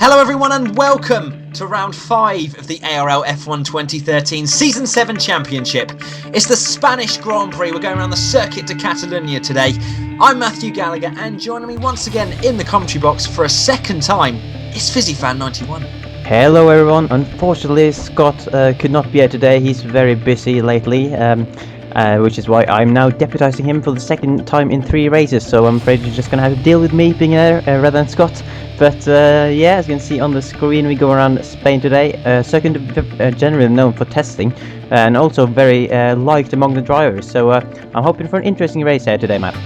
Hello everyone and welcome to round 5 of the ARL F1 2013 Season 7 Championship. It's the Spanish Grand Prix. We're going around the Circuit de Catalunya today. I'm Matthew Gallagher, and joining me once again in the commentary box for a second time is Fisi Fan 91. Hello everyone. Unfortunately Scott could not be here today. He's very busy lately, which is why I'm now deputizing him for the second time in 3 races, so I'm afraid you're just going to have to deal with me being there rather than Scott. But yeah, as you can see on the screen, we go around Spain today. Circuit generally known for testing and also very liked among the drivers, so I'm hoping for an interesting race here today, Matt.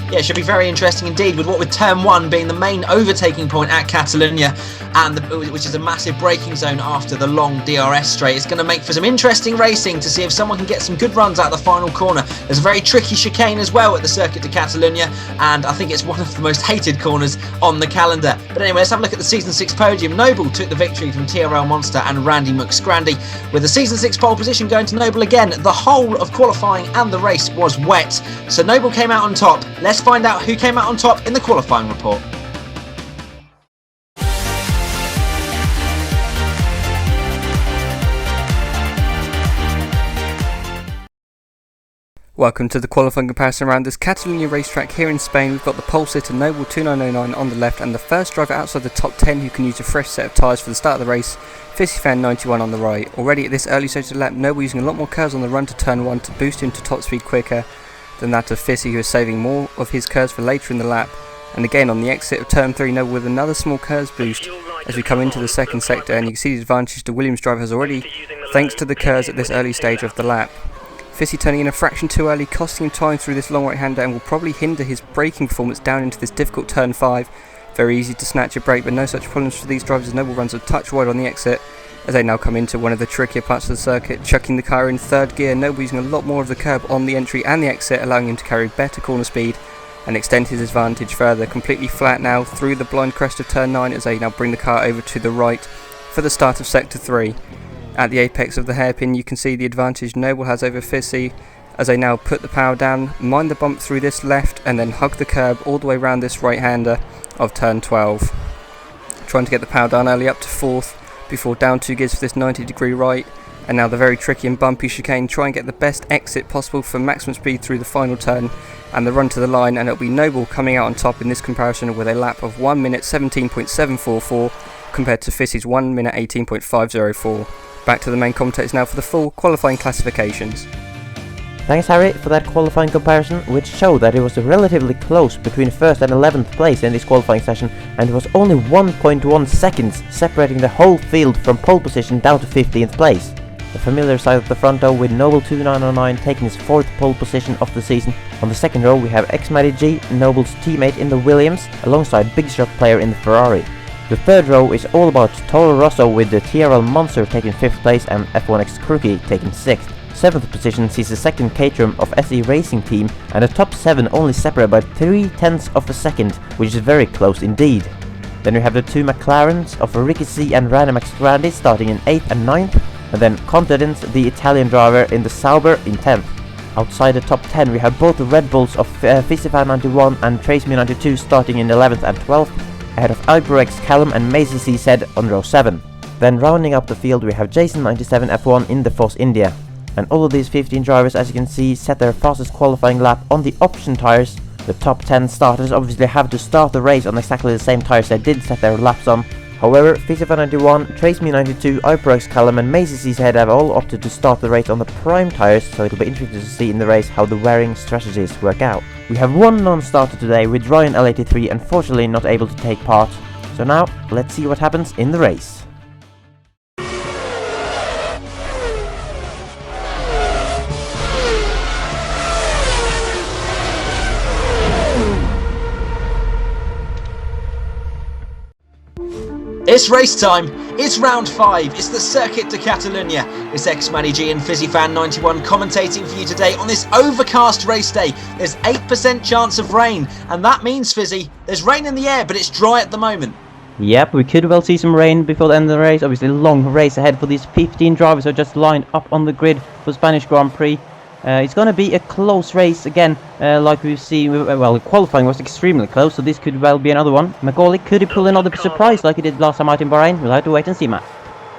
Yeah, it should be very interesting indeed, with turn 1 being the main overtaking point at Catalunya, and which is a massive braking zone after the long DRS straight. It's going to make for some interesting racing to see if someone can get some good runs out of the final corner. There's a very tricky chicane as well at the Circuit de Catalunya, and I think it's one of the most hated corners on the calendar. But anyway, let's have a look at the Season 6 podium. Noble took the victory from TRL MoNsTeR and Randy McScrandy, with the Season 6 pole position going to Noble again. The whole of qualifying and the race was wet, so Noble came out on top. Let's find out who came out on top in the qualifying report. Welcome to the qualifying comparison around this Catalunya racetrack here in Spain. We've got the pole sitter Noble 2909 on the left, and the first driver outside the top 10 who can use a fresh set of tyres for the start of the race, Fisi Fan 91 on the right. Already at this early stage of the lap, Noble using a lot more curves on the run to turn 1 to boost him to top speed quicker than that of Fisi, who is saving more of his curves for later in the lap. And again on the exit of turn 3, Noble with another small curves boost as we come into the second sector, and you can see the advantage the Williams driver has already thanks to the curves at this early stage of the lap. Fisi turning in a fraction too early, costing him time through this long right-hander, and will probably hinder his braking performance down into this difficult turn 5. Very easy to snatch a brake, but no such problems for these drivers as Noble runs a touch wide on the exit as they now come into one of the trickier parts of the circuit, chucking the car in third gear. Noble using a lot more of the curb on the entry and the exit, allowing him to carry better corner speed and extend his advantage further. Completely flat now through the blind crest of turn 9 as they now bring the car over to the right for the start of sector 3. At the apex of the hairpin, you can see the advantage Noble has over Fisi as they now put the power down, mind the bump through this left, and then hug the curb all the way around this right-hander of turn 12. Trying to get the power down early up to 4th before down 2 gears for this 90-degree right, and now the very tricky and bumpy chicane. Try and get the best exit possible for maximum speed through the final turn and the run to the line, and it'll be Noble coming out on top in this comparison with a lap of 1 minute 17.744 compared to Fisi's 1 minute 18.504. Back to the main commentators now for the full qualifying classifications. Thanks Harry for that qualifying comparison, which showed that it was relatively close between 1st and 11th place in this qualifying session, and it was only 1.1 seconds separating the whole field from pole position down to 15th place. The familiar side of the front row with Noble 2909 taking his 4th pole position of the season. On the second row we have xMattyG, Noble's teammate in the Williams, alongside Big Shot player in the Ferrari. The third row is all about Toro Rosso, with the TRL MoNsTeR taking 5th place and F1 X360 taking 6th. 7th position sees the second Caterham of SE Racing Team, and the top 7 only separate by 0.3 of a second, which is very close indeed. Then we have the 2 McLarens of RickeeyC and Randy McScrandy starting in 8th and 9th, and then Commentated, the Italian driver, in the Sauber in 10th. Outside the top 10 we have both the Red Bulls of Fisi Fan 91 and TRL starting in 11th and 12th, ahead of ARL and Mazy CZ on row 7. Then rounding up the field we have Jason 97 F1 in the Force India. And all of these 15 drivers, as you can see, set their fastest qualifying lap on the option tyres. The top 10 starters obviously have to start the race on exactly the same tyres they did set their laps on. However, Fisi Fan 91, TRL MoNsTeR and Mazy CZ have all opted to start the race on the prime tyres, so it'll be interesting to see in the race how the wearing strategies work out. We have one non-starter today, with Ryan L83 unfortunately not able to take part. So now, let's see what happens in the race. It's race time, it's round 5, it's the Circuit de Catalunya. It's xMattyG and Fisi Fan 91 commentating for you today on this overcast race day. There's 8% chance of rain, and that means, Fisi, there's rain in the air, but it's dry at the moment. Yep, we could well see some rain before the end of the race. Obviously a long race ahead for these 15 drivers who are just lined up on the grid for Spanish Grand Prix. It's going to be a close race again, like we've seen. Well, qualifying was extremely close, so this could well be another one. Macaulay, could he pull another surprise like he did last time out in Bahrain? We'll have to wait and see, Matt.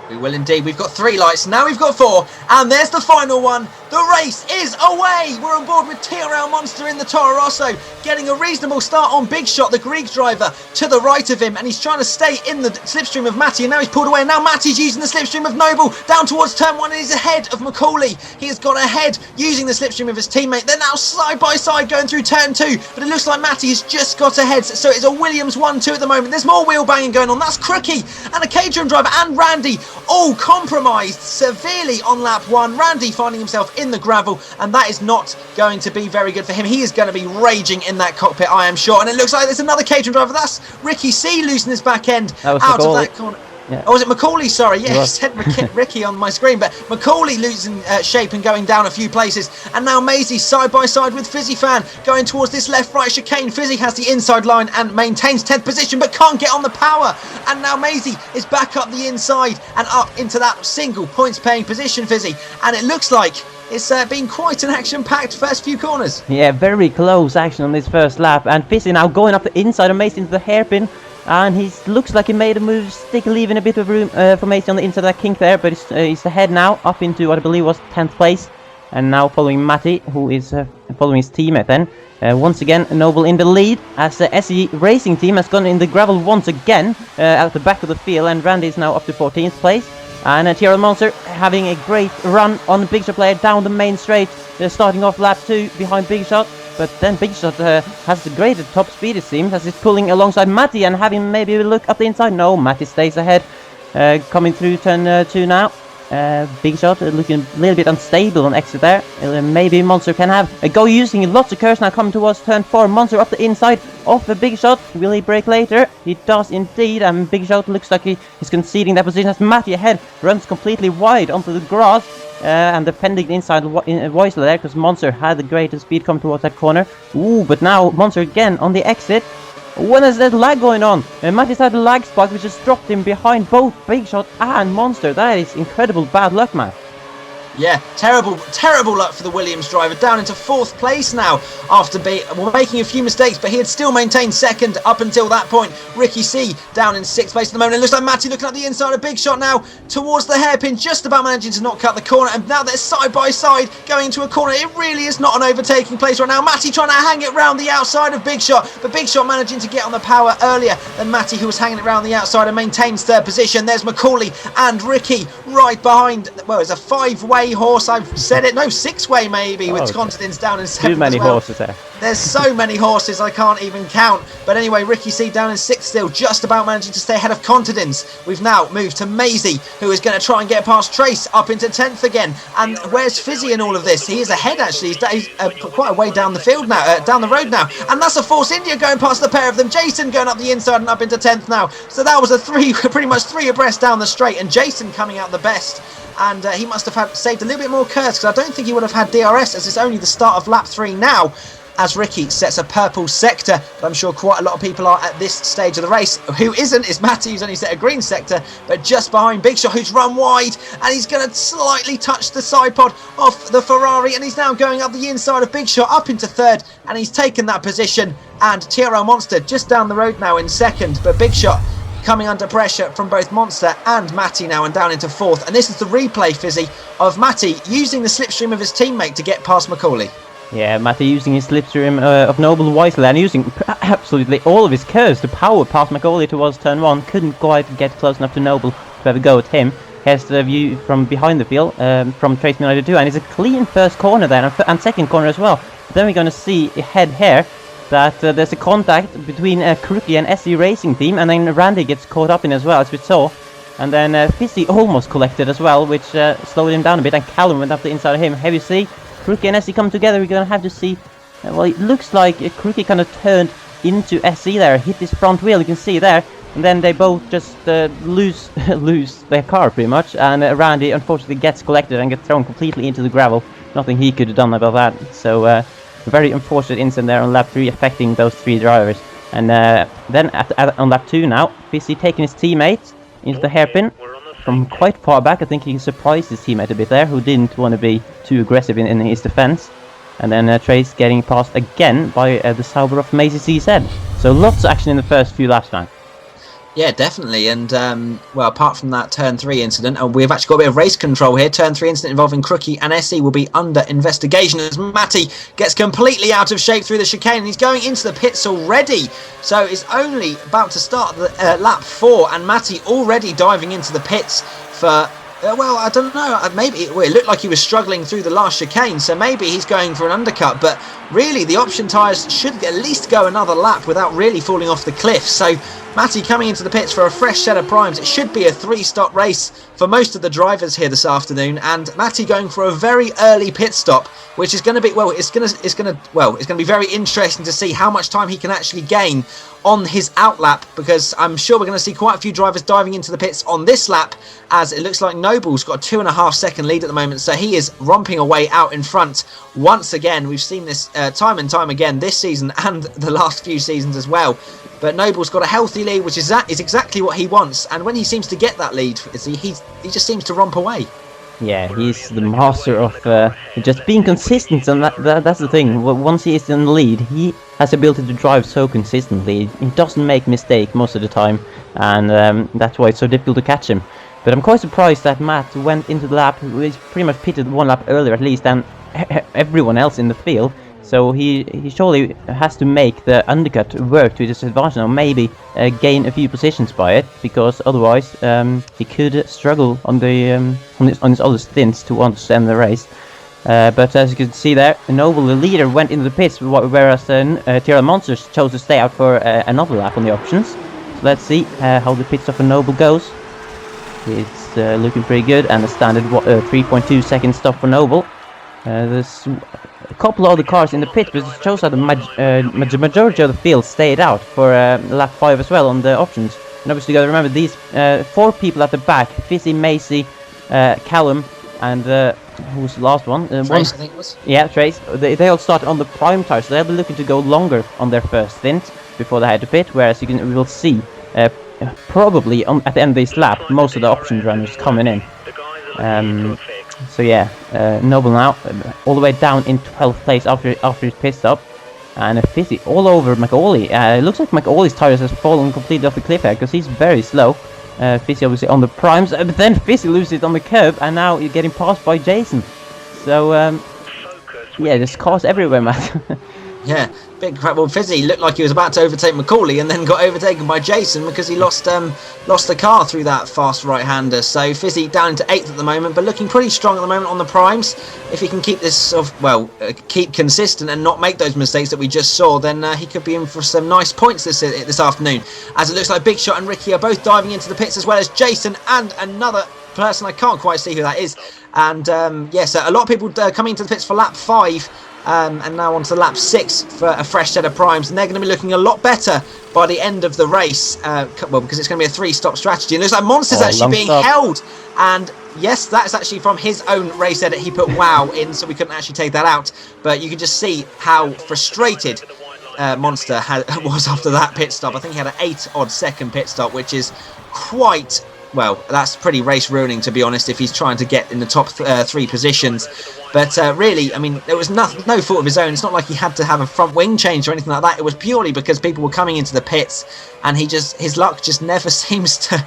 We will indeed. We've got 3 lights, now we've got 4, and there's the final one. The race is away. We're on board with TRL MoNsTeR in the Toro Rosso, getting a reasonable start on Big Shot, the Greek driver, to the right of him, and he's trying to stay in the slipstream of Matty, and now he's pulled away, and now Matty's using the slipstream of Noble down towards turn 1, and he's ahead of Macaulay. He has got ahead using the slipstream of his teammate. They're now side by side going through turn 2, but it looks like Matty has just got ahead, so it's a Williams 1-2 at the moment. There's more wheel banging going on. That's RickeeyC and a Caterham driver and Randy all compromised severely on lap 1. Randy finding himself in the gravel, and that is not going to be very good for him. He is going to be raging in that cockpit, I am sure. And it looks like there's another Caterham driver. That's RickeeyC losing his back end out Macaulay. of that corner. Yeah. Oh, was it Macaulay? Sorry, yes, said Ricky on my screen, but Macaulay losing shape and going down a few places. And now Mazy side by side with Fisi fan going towards this left-right chicane. Fisi has the inside line and maintains 10th position, but can't get on the power. And now Mazy is back up the inside and up into that single points-paying position, Fisi. And it looks like it's been quite an action-packed first few corners. Yeah, very close action on this first lap, and Fisi now going up the inside and Macy into the hairpin. And he looks like he made a move, leaving a bit of room for Macy on the inside of that kink there, but he's ahead now, up into what I believe was 10th place. And now following Matty, who is following his teammate then. Once again, Noble in the lead, as the SE Racing team has gone in the gravel once again, out the back of the field, and Randy is now up to 14th place. And TRL MoNsTeR having a great run on the Big Shot player down the main straight, starting off lap 2 behind Big Shot. But then Big Shot has the greater top speed, it seems, as he's pulling alongside Matty and having maybe a look up the inside. No, Matty stays ahead, coming through turn 2 now. Big Shot looking a little bit unstable on exit there. Maybe MoNsTeR can have a go using lots of curves now coming towards turn 4. MoNsTeR up the inside of the Big Shot. Will he brake later? He does indeed, and Big Shot looks like he's conceding that position as Matty ahead runs completely wide onto the grass. And defending inside wisely there, because MoNsTeR had the greatest speed coming towards that corner. Ooh, but now MoNsTeR again on the exit. When is that lag going on? Matty's had a lag spot which just dropped him behind both Big Shot and MoNsTeR. That is incredible bad luck, man. Yeah, terrible luck for the Williams driver, down into 4th place now after making a few mistakes, but he had still maintained 2nd up until that point. RickeeyC down in 6th place at the moment. It looks like Matty looking at the inside of Big Shot now towards the hairpin, just about managing to not cut the corner, and now they're side by side going into a corner. It really is not an overtaking place right now. Matty trying to hang it round the outside of Big Shot, but Big Shot managing to get on the power earlier than Matty, who was hanging it round the outside and maintains 3rd position. There's Macaulay and Ricky right behind. Well, it's a 5-way horse, I've said it. No, 6-way maybe, with Constantins down in 7th. Too many horses there. There's so many horses I can't even count. But anyway, RickeeyC down in 6th still, just about managing to stay ahead of Contentins. We've now moved to Mazy, who is going to try and get past Trace up into 10th again. And where's Fisi in all of this? He is ahead actually. He's quite a way down the field now, down the road now. And that's a Force India going past the pair of them. Jason going up the inside and up into 10th now. So that was a pretty much three abreast down the straight, and Jason coming out the best. And he must have saved a little bit more curves, because I don't think he would have had DRS, as it's only the start of lap 3 now, as Ricky sets a purple sector. But I'm sure quite a lot of people are at this stage of the race. Who isn't is Matty, who's only set a green sector, but just behind Big Shot, who's run wide, and he's going to slightly touch the side pod off the Ferrari, and he's now going up the inside of Big Shot up into 3rd, and he's taken that position. And TRL MoNsTeR just down the road now in 2nd, but Big Shot coming under pressure from both MoNsTeR and Matty now, and down into 4th. And this is the replay, Fizzy, of Matty using the slipstream of his teammate to get past Macaulay. Yeah, Matty using his slipstream of Noble wisely, and using absolutely all of his curves to power past Macaulay towards turn 1. Couldn't quite get close enough to Noble to have a go at him. Has the view from behind the field, from Trace United 2, and it's a clean first corner there, and second corner as well. Then we're going to see ahead here that there's a contact between RickeeyC and SE Racing team, and then Randy gets caught up in as well, as we saw. And then Fisi almost collected as well, which slowed him down a bit, and Callum went up the inside of him. Here we see RickeeyC and SE come together. We're going to have to see, well, it looks like RickeeyC kind of turned into SE there, hit his front wheel, you can see there. And then they both just lose their car pretty much, and Randy unfortunately gets collected and gets thrown completely into the gravel. Nothing he could have done about that. So very unfortunate incident there on lap 3, affecting those 3 drivers. And then on lap 2 now, Fisi taking his teammate into the hairpin. from quite far back. I think he surprised his teammate a bit there, who didn't want to be too aggressive in his defense. And then Trace getting passed again by the Sauber of Mazy CZ. So lots of action in the first few laps, man. Yeah, definitely. And, well, apart from that Turn 3 incident, we've actually got a bit of race control here. Turn 3 incident involving RickeeyC and SE will be under investigation as Matty gets completely out of shape through the chicane. And he's going into the pits already. So it's only about to start the lap 4, and Matty already diving into the pits for... well, I don't know, maybe it looked like he was struggling through the last chicane, so maybe he's going for an undercut, but really the option tyres should at least go another lap without really falling off the cliff. So Matty coming into the pits for a fresh set of primes. It should be a 3-stop race for most of the drivers here this afternoon, and Matty going for a very early pit stop, which is going to be, well, it's going to be very interesting to see how much time he can actually gain on his out lap, because I'm sure we're going to see quite a few drivers diving into the pits on this lap, as it looks like Noble's got a 2.5 second lead at the moment, so he is romping away out in front once again. We've seen this time and time again this season and the last few seasons as well. But Noble's got a healthy lead, which is exactly what he wants, and when he seems to get that lead, he just seems to romp away. Yeah, he's the master of just being consistent, and that's the thing. Once he is in the lead, he has the ability to drive so consistently. He doesn't make mistakes most of the time, and that's why it's so difficult to catch him. But I'm quite surprised that Matt went into the lap, he's pretty much pitted 1 lap earlier at least than everyone else in the field. So he surely has to make the undercut work to his advantage, or maybe gain a few positions by it, because otherwise he could struggle on his other stints to understand the race. But as you can see there, Noble, the leader, went into the pits, whereas TRL MoNsTeR chose to stay out for another lap on the options. So let's see how the pit stop for Noble goes. It's looking pretty good, and a standard 3.2 second stop for Noble. There's a couple of other cars in the pit, but it shows that the majority of the field stayed out for lap 5 as well on the options. And obviously you got to remember these 4 people at the back, Fisi, Mazy, Callum, and who's the last one? Trace, I think it was. Yeah, Trace. They all start on the prime tires, so they'll be looking to go longer on their first stint before they head to pit, whereas we will see probably at the end of this lap most of the option runners coming in. So yeah, Noble now all the way down in 12th place after his pit stop, and Fisi all over McAuley. It looks like McAuley's tires has fallen completely off the cliff here, because he's very slow. Fisi obviously on the primes, but then Fisi loses it on the curb, and now you're getting passed by Jason. So yeah, there's cars everywhere, Matt. Yeah, big crap. Well, Fisi looked like he was about to overtake McAuley, and then got overtaken by Jason because he lost the car through that fast right-hander. So Fisi down into 8th at the moment, but looking pretty strong at the moment on the primes. If he can keep this sort of, keep consistent and not make those mistakes that we just saw, then he could be in for some nice points this afternoon. As it looks like Big Shot and Ricky are both diving into the pits, as well as Jason and another person. I can't quite see who that is. And yes, a lot of people coming into the pits for lap 5. And now on to lap 6 for a fresh set of primes, and they're going to be looking a lot better by the end of the race, well, because it's going to be a 3-stop strategy. And it looks like MoNsTeR's actually being held, and yes, that's actually from his own race edit. He put wow in, so we couldn't actually take that out, but you can just see how frustrated MoNsTeR was after that pit stop. I think he had an 8-odd second pit stop, which is quite... well, that's pretty race ruining, to be honest, if he's trying to get in the top 3 positions. But really, I mean, there was no fault of his own. It's not like he had to have a front wing change or anything like that. It was purely because people were coming into the pits, and his luck just never seems to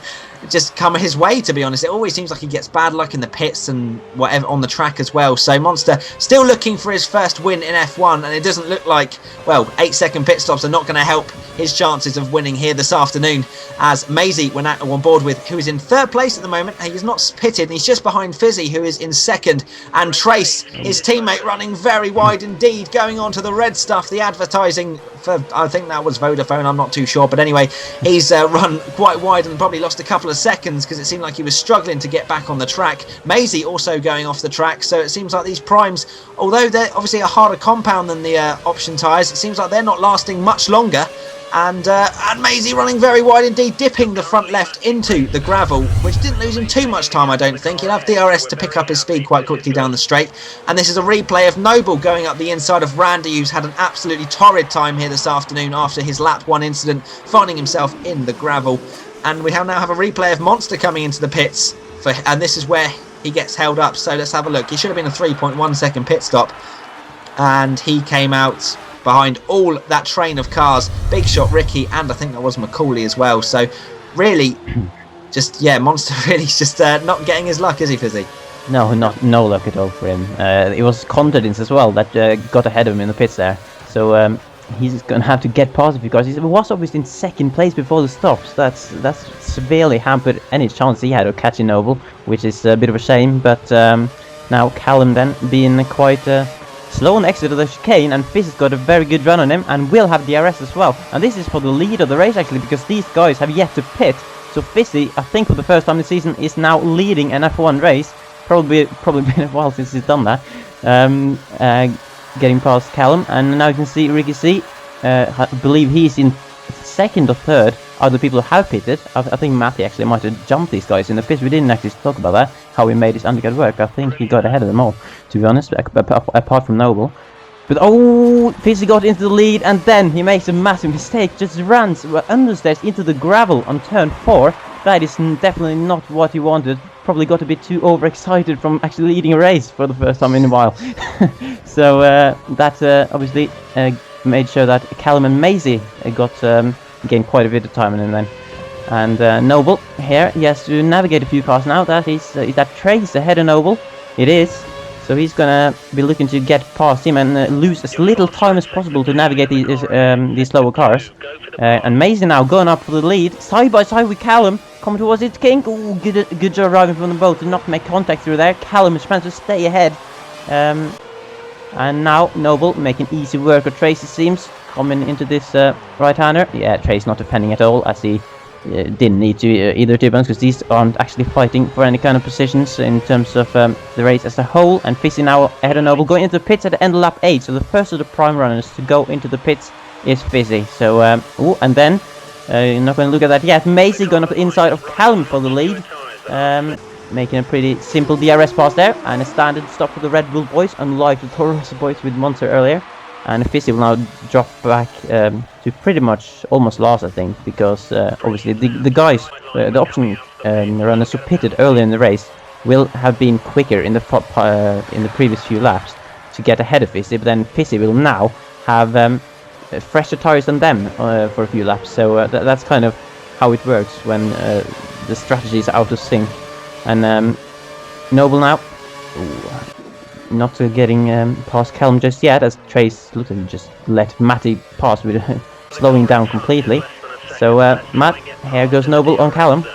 just come his way, to be honest. It always seems like he gets bad luck in the pits and whatever on the track as well. So MoNsTeR still looking for his first win in F1, and it doesn't look like, well, 8-second pit stops are not going to help his chances of winning here this afternoon, as Mazy went on board with, who is in 3rd place at the moment. He's not pitted, and he's just behind Fisi, who is in 2nd, and Trace, his teammate, running very wide indeed, going on to the red stuff, the advertising for, I think that was Vodafone, I'm not too sure, but anyway, he's run quite wide and probably lost a couple of seconds because it seemed like he was struggling to get back on the track. Mazy also going off the track, so it seems like these primes, although they're obviously a harder compound than the option tyres, it seems like they're not lasting much longer. And Mazy running very wide indeed, dipping the front left into the gravel, which didn't lose him too much time, I don't think. He'll have DRS to pick up his speed quite quickly down the straight. And this is a replay of Noble going up the inside of Randy, who's had an absolutely torrid time here this afternoon after his lap 1 incident, finding himself in the gravel. And we now have a replay of MoNsTeR coming into the pits, and this is where he gets held up. So let's have a look. He should have been a 3.1 second pit stop, and he came out behind all that train of cars. Big Shot, Ricky, and I think that was Qualy as well. So really, just MoNsTER really is just not getting his luck, is he, Fisi? No, no luck at all for him. It was Commentated as well that got ahead of him in the pits there. So he's gonna have to get past it because he was obviously in second place before the stops. That's severely hampered any chance he had of catching Noble, which is a bit of a shame. But now Callum then being quite slow on the exit of the chicane, and Fisi's got a very good run on him and will have DRS as well. And this is for the lead of the race actually, because these guys have yet to pit. So Fisi, I think for the first time this season, is now leading an F1 race. Probably been a while since he's done that. Getting past Callum, and now you can see RickeeyC. I believe he's in second or third. Other people have pitted. I think Matty actually might have jumped these guys in the pits. We didn't actually talk about that, how he made his undercut work. I think he got ahead of them all, to be honest, apart from Noble. But Fisi got into the lead, and then he makes a massive mistake. Just runs understeers into the gravel on turn 4. That is definitely not what he wanted. Probably got a bit too overexcited from actually leading a race for the first time in a while. So that obviously made sure that Callum and Mazy gained quite a bit of time in him then. And Noble here, he has to navigate a few cars now. Is that Trace ahead of Noble? It is. So he's gonna be looking to get past him and lose as little time as possible to navigate these slower cars. And Mazy now going up for the lead, side by side with Callum. Coming towards it, King. Ooh, good job driving from the boat to not make contact through there. Callum is trying to stay ahead. And now Noble making easy work of Trace, it seems, coming into this right-hander. Yeah, Trace not defending at all, as he didn't need to either, to be honest, because these aren't actually fighting for any kind of positions in terms of the race as a whole. And Fisi now ahead of Noble, going into the pits at the end of lap 8. So the first of the prime runners to go into the pits is Fisi. So, and then you're not going to look at that yet. Mazy going up the inside of Callum for the lead. Making a pretty simple DRS pass there. And a standard stop for the Red Bull boys, unlike the Toro Rosso boys with MoNsTER earlier. And Fisi will now drop back to pretty much almost last, I think, because obviously the guys, the option runners who pitted earlier in the race will have been quicker in the previous few laps to get ahead of Fisi. But then Fisi will now have fresher tires than them for a few laps. So that's kind of how it works when the strategy is out of sync. And Noble now. Not getting past Callum just yet, as Trace looked like he just let Matty pass with slowing down completely. So Matt, here goes Noble on Callum.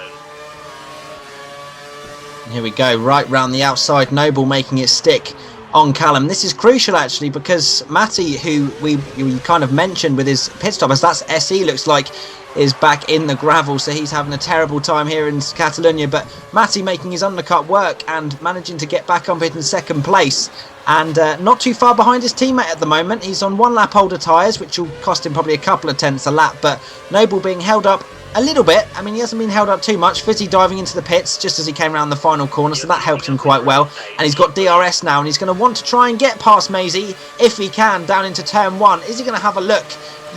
Here we go, right round the outside, Noble making it stick on Callum. This is crucial actually, because Matty, who we kind of mentioned with his pit stop, as that's SE looks like, is back in the gravel, so he's having a terrible time here in Catalonia. But Matty making his undercut work and managing to get back up in second place, and not too far behind his teammate at the moment. He's on 1 lap older tyres, which will cost him probably a couple of tenths a lap, but Noble being held up a little bit. I mean, he hasn't been held up too much. Fisi diving into the pits just as he came around the final corner, so that helped him quite well. And he's got DRS now, and he's going to want to try and get past Mazy if he can down into turn 1. Is he going to have a look?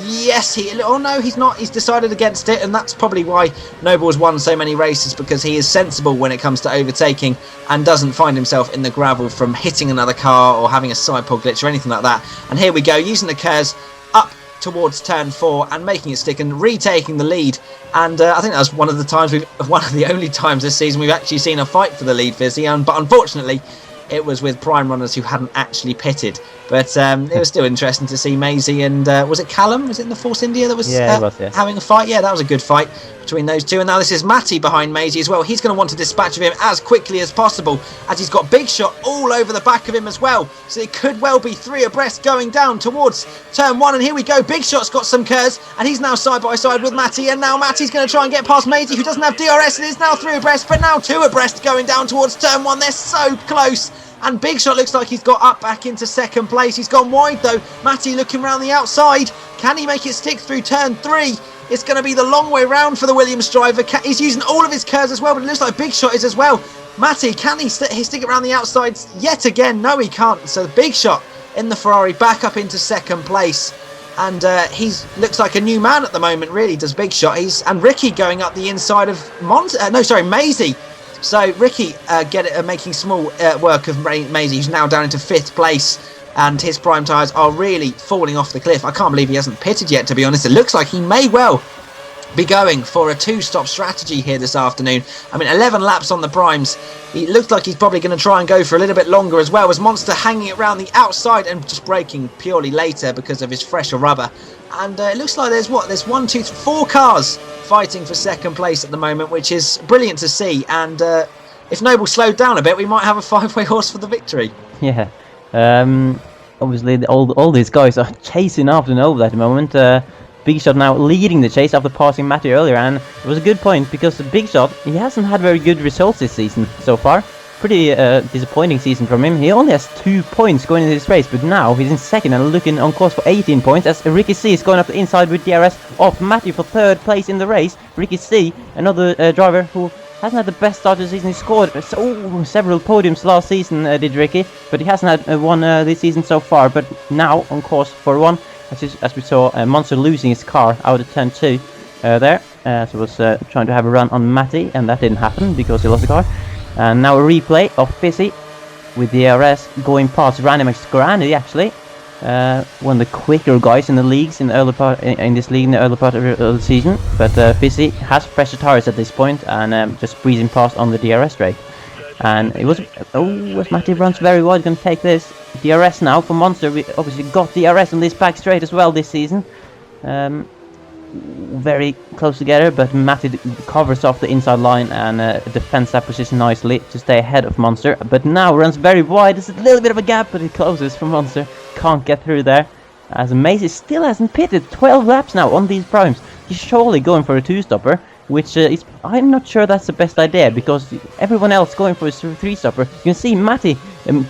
Yes, oh no, he's not. He's decided against it, and that's probably why Noble has won so many races, because he is sensible when it comes to overtaking and doesn't find himself in the gravel from hitting another car or having a side pod glitch or anything like that. And here we go, using the KERS up towards turn 4 and making it stick and retaking the lead. And I think that was one of the only times this season we've actually seen a fight for the lead, Fisi. But unfortunately, it was with prime runners who hadn't actually pitted. But it was still interesting to see Mazy and was it Callum? Was it in the Force India that was, having a fight? Yeah, that was a good fight between those two. And now this is Matty behind Mazy as well. He's going to want to dispatch of him as quickly as possible, as he's got Big Shot all over the back of him as well. So it could well be 3 abreast going down towards turn 1. And here we go. Big Shot's got some KERS, and he's now side by side with Matty. And now Matty's going to try and get past Mazy, who doesn't have DRS. It is now 3 abreast, but now 2 abreast going down towards turn 1. They're so close. And Big Shot looks like he's got up back into second place. He's gone wide though. Matty looking around the outside. Can he make it stick through turn 3? It's going to be the long way round for the Williams driver. He's using all of his KERS as well, but it looks like Big Shot is as well. Matty, can he stick it around the outside yet again? No, he can't. So Big Shot in the Ferrari back up into second place. And looks like a new man at the moment, really, does Big Shot. And Ricky going up the inside of Mazy. So Ricky making small work of Mazy, who's now down into 5th place. And his prime tyres are really falling off the cliff. I can't believe he hasn't pitted yet, to be honest. It looks like he may well be going for a 2-stop strategy here this afternoon. I mean, 11 laps on the primes. He looks like he's probably going to try and go for a little bit longer as well, as MoNsTeR hanging around the outside and just braking purely later because of his fresher rubber. And it looks like there's 4 cars fighting for 2nd place at the moment, which is brilliant to see. And if Noble slowed down a bit, we might have a 5-way horse for the victory. Yeah. Obviously, all these guys are chasing after Noble at the moment. Big Shot now leading the chase after passing Matty earlier, and it was a good point because Big Shot, he hasn't had very good results this season so far. Pretty disappointing season from him. He only has 2 points going into this race, but now he's in 2nd and looking on course for 18 points as RickeeyC is going up the inside with DRS off Matty for 3rd place in the race. RickeeyC, another driver who hasn't had the best start of the season. He scored several podiums last season, did Ricky, but he hasn't had one this season so far. But now on course for 1, as we saw MoNsTER losing his car out of turn 2 there. So he was trying to have a run on Matty, and that didn't happen because he lost the car. And now a replay of Fisi with the ARS going past Randy McGrandy, actually. One of the quicker guys in the leagues in the early part in this league in the early part of the season. But Fisi has fresher tires at this point and just breezing past on the DRS straight. And it was as Matty runs very wide, going to take this DRS now for MoNsTER. We obviously got DRS on this back straight as well this season. Very close together, but Matty covers off the inside line and defends that position nicely to stay ahead of MoNsTER. But now runs very wide. There's a little bit of a gap, but it closes for MoNsTER. Can't get through there. As Mazy still hasn't pitted 12 laps now on these primes. He's surely going for a 2-stopper, which I'm not sure that's the best idea because everyone else going for a 3-stopper. You can see Matty,